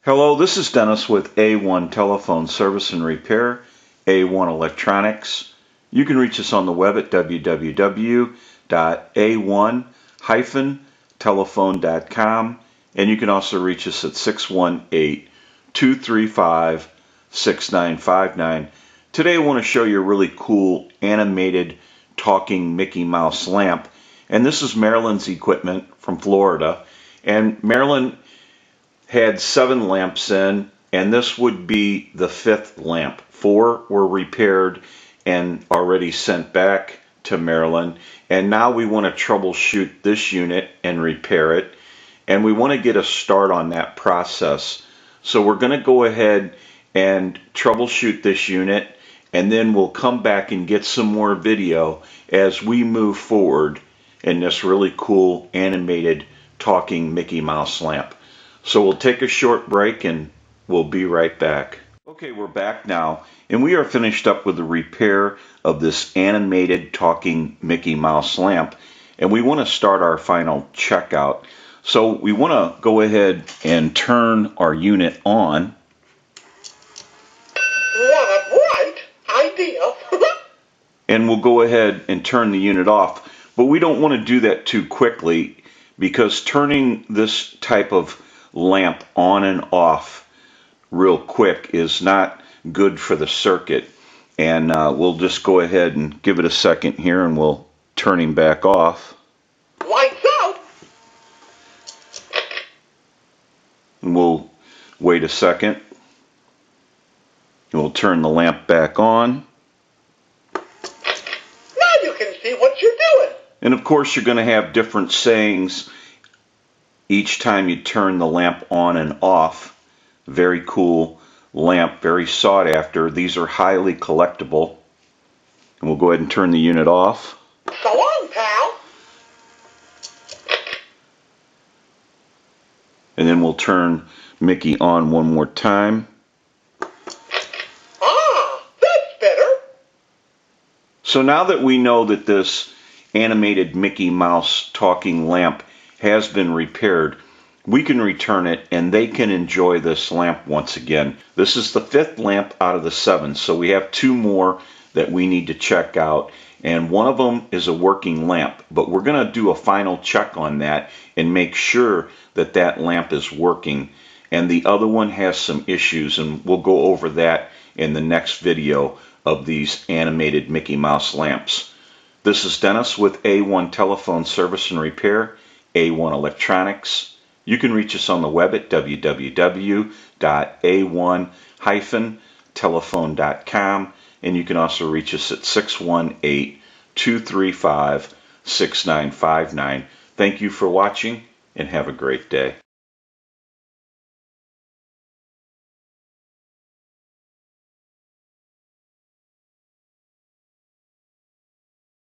Hello, this is Dennis with A1 Telephone Service and Repair, A1 Electronics. You can reach us on the web at www.a1-telephone.com, and you can also reach us at 618-235-6959. Today I want to show you a really cool animated talking Mickey Mouse lamp, and this is Marilyn's equipment from Florida, and Marilyn had 7 lamps in, and this would be the 5th lamp. 4 were repaired and already sent back to Marilyn, and now we want to troubleshoot this unit and repair it, and we want to get a start on that process. So we're going to go ahead and troubleshoot this unit, and then we'll come back and get some more video as we move forward in this really cool animated talking Mickey Mouse lamp. So we'll take a short break and we'll be right back. Okay, we're back now, and we are finished up with the repair of this animated talking Mickey Mouse lamp, and we want to start our final checkout. So we want to go ahead and turn our unit on. What a bright idea! And we'll go ahead and turn the unit off, but we don't want to do that too quickly, because turning this type of lamp on and off real quick is not good for the circuit, and we'll just go ahead and give it a second here, and we'll turn him back off. Lights out! And we'll wait a second, and we'll turn the lamp back on. Now you can see what you're doing. And of course you're going to have different sayings each time you turn the lamp on and off. Very cool lamp, very sought after. These are highly collectible. And we'll go ahead and turn the unit off. So long, pal. And then we'll turn Mickey on one more time. Ah, that's better. So now that we know that this animated Mickey Mouse talking lamp has been repaired, we can return it and they can enjoy this lamp once again. This is the 5th lamp out of the 7, so we have 2 more that we need to check out, and one of them is a working lamp, but we're going to do a final check on that and make sure that that lamp is working, and the other one has some issues, and we'll go over that in the next video of these animated Mickey Mouse lamps. This is Dennis with A1 Telephone Service and Repair, A1 Electronics. You can reach us on the web at www.a1-telephone.com, and you can also reach us at 618-235-6959. Thank you for watching, and have a great day.